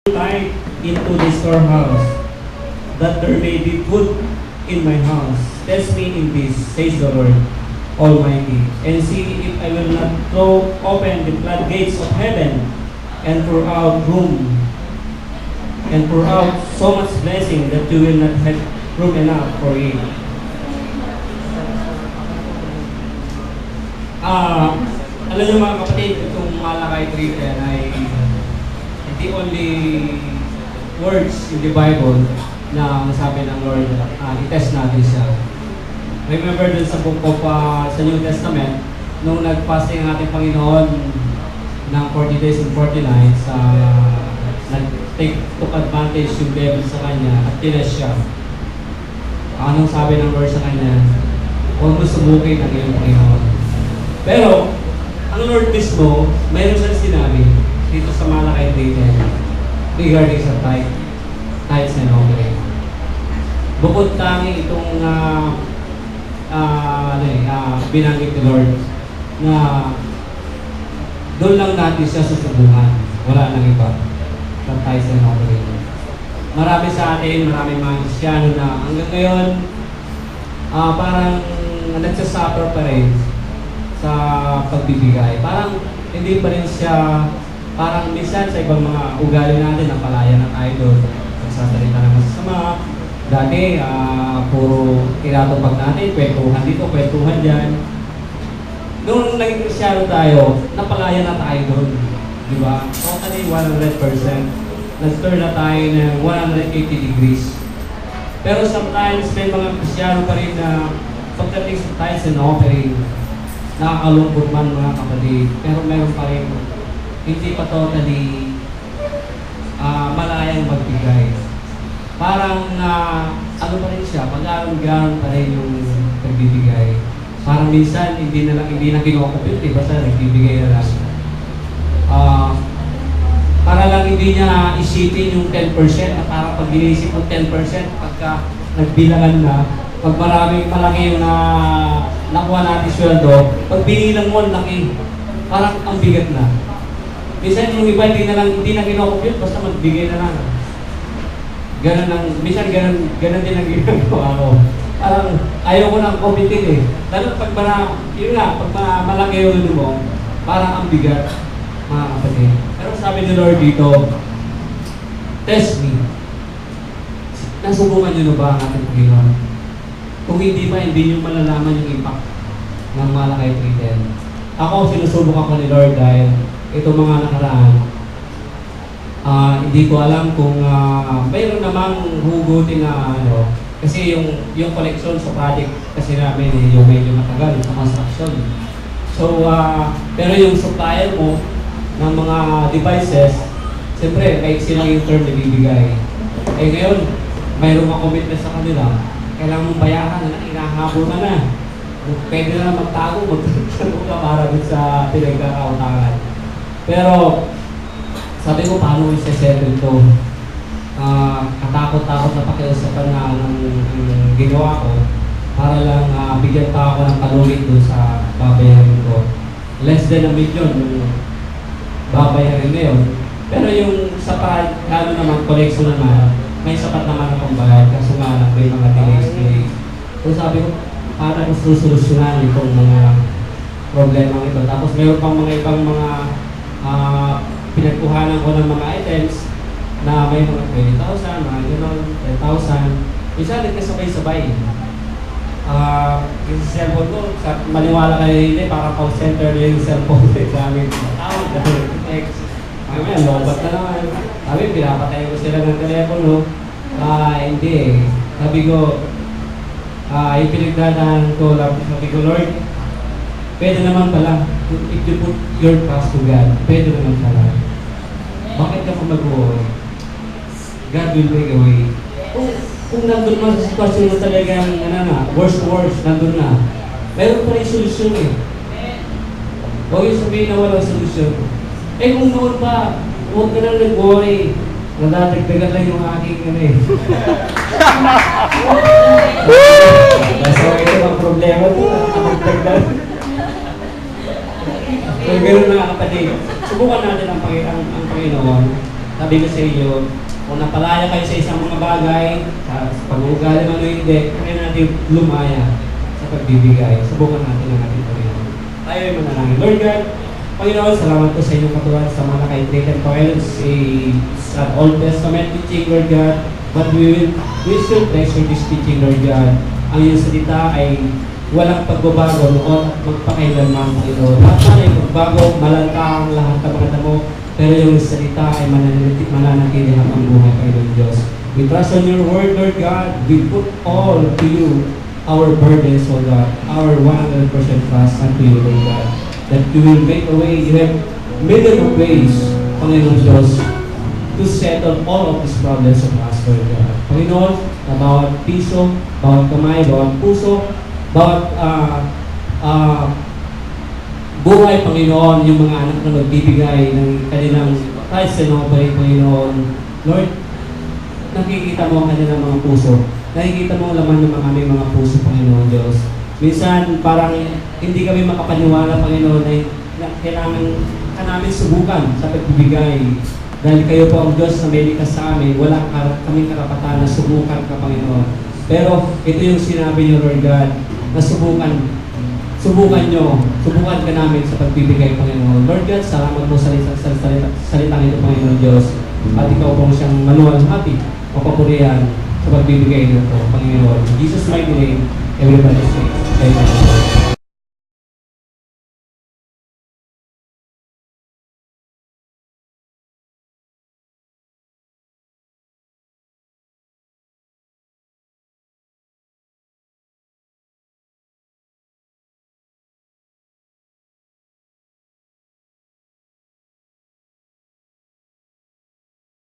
Tithe into the storehouse, that there may be food in my house. Test me in this, says the Lord Almighty, and see if I will not throw open the floodgates of heaven and pour out so much blessing that you will not have room enough for it. Alam niyo mga kapatid, itong Malakay 3:10 ay the only words in the Bible na sabi ng Lord, i-test natin siya. Remember dun sa book of sa New Testament, nung nag-fasting ang ating Panginoon ng 40 days and 40 nights, took advantage yung devil sa kanya at tinest siya. Anong sabi ng Lord sa kanya? Huwag mo subukin ang iyong Panginoon. Pero, ang Lord mismo, mayroon siyang sinabi dito sa Malakay 3:10 regarding sa tithes and offering. Bukod tangi itong binanggit ni Lord na doon lang natin siya susubukan. Wala nang iba sa tithes and offering. Marami sa atin, maraming mga Kristyano na hanggang ngayon parang nagsasuffer pa rin sa pagbibigay. Parang hindi pa rin siya, parang minsan sa ibang mga ugali natin, napalaya na tayo doon. Nagsasalita ng masasama. Dati, puro tinatupag natin, kwentuhan dito, kwentuhan dyan. Noong naging Kristyano tayo, napalaya na tayo doon. Di ba? Totally 100%. Nag-turn na tayo ng 180 degrees. Pero sometimes, may mga Kristyano pa rin na pagdating sa tithes and offering, nakakalungkot man mga kapatid, pero meron pa rin hindi pa totally malayang magbigay. Parang ano pa rin siya, pag-aaram-garam pa rin yung nagbibigay. Parang minsan hindi na kinokupit, basta nagbibigay na lang. Para lang hindi niya isipin yung 10% at parang pag ginisip mo 10% pagka nagbilangan na, pag malaki yung nakuha natin sweldo, pag binilang mo, laki. Parang ang bigat na. Minsan yung iba hindi na kinocompute, basta magbigay na lang. Minsan ganun din ang ginagawa ko. Parang ayaw ko nang computin eh. Lalo pag malaki yung mo, parang ang bigat, mga kapatid. Pero sabi ni Lord dito, test me. Nasubukan nyo na ba ang ating Panginoon? Kung hindi pa, hindi nyo malalaman yung impact ng Malakay 3:10. Ako, sinusubok ako ni Lord dahil itong mga nakaraan, hindi ko alam kung mayroon namang hugutin na kasi yung collection sa project kasi namin yung medyo matagal sa construction. So, pero yung supplier mo ng mga devices, siyempre, may silang yung term na bibigay. Eh ngayon, mayroon mga commitment sa kanila, kailangan mong bayaran na inahabol ka na. Pwede na magtago, magtago ka para dun sa pinagkakautangan. Pero, sabi ko, paano ko isa-settle ito? Katakot-takot na pakiusapan na ng ginawa ko para lang bigyan pa ako ng kalulit doon sa babayarin ko. Less than $1 million yung babayarin na yun. Pero yung sapat, lalo naman, collection naman, may sapat naman akong bayad kasi nga lang may mga delays. So sabi ko, para ko susolusyonan itong mga problema ito. Tapos mayroon pang mga ibang mga pinagkuhanan ko ng mga items na may mga 20,000, mga gano'n, 10,000. Isa nagkasabay-sabay. Yung cellphone ko, maniwala kayo hindi, parang call center na yung cellphone ko gamit. Tawag na, text. Mamaya, lobat na naman. Sabi, pinapatay ko sila ng telepono. Hindi eh. Sabi ko, yung pinagdadaan ko, sabi ko, Lord, pwede naman pala, if you put your trust to God, pwede naman pala. Bakit ka pa mag-worry? God will make a way. Kung nandun mo sa sitwasyon mo talagang, worst to worst, nandun na, mayroon pa rin solusyon eh. Huwag yung sabihin na walang solusyon. Eh kung noon pa, huwag ka nang nag-worry. Nadadagdagan lang yung aking So, ito ang problema ito. Nadadagdagan. So, ganoon mga kapatid. Subukan natin ang Panginoon. Sabi ko sa iyo, kung napalaya kayo sa isang mga bagay, sa pag-uugali man o hindi, kaya natin lumaya sa pagbibigay. Subukan natin ang ating Panginoon. Tayo ay manalangin. Lord God, Panginoon, salamat po sa inyong katuwan sa mga naka-integrated Panginoon sa Old Testament teaching, Lord God. But we still treasure this teaching, Lord God. Ang iyong salita ay walang pagbabago noon at magpakailanman, Panginoon. Lahat na ay magbago, malantang lahat ng mga damo, pero yung salita ay mananatili hanggang buhay, Panginoon Diyos. We trust on your word, Lord God. We put all to you our burdens, O God, our 100% trust unto you, Lord God. That you will make a way. You have million of ways, Panginoon Diyos, to settle all of these problems of us, Lord God. Panginoon, na bawat piso, bawat kamay, bawat puso, bawat buhay, Panginoon, yung mga anak na magbibigay ng kanilang tithes and offering, Panginoon. Lord, nakikita mo ang kanilang mga puso. Nakikita mo ang laman ng aming mga puso, Panginoon Diyos. Minsan, parang hindi kami makapaniwala, Panginoon, na kailangan ka namin subukan sa pagbibigay. Dahil kayo po ang Diyos na may likas sa amin, wala kaming karapatan na subukan ka, Panginoon. Pero ito yung sinabi niyo, Lord God, na subukan ka namin sa pagbibigay, Panginoon. Lord God, salamat po sa salitang ito, Panginoon Diyos. At ikaw po siyang maluwalhati o papurihan sa pagbibigay nito, Panginoon. In Jesus' mighty name, everybody say, Amen.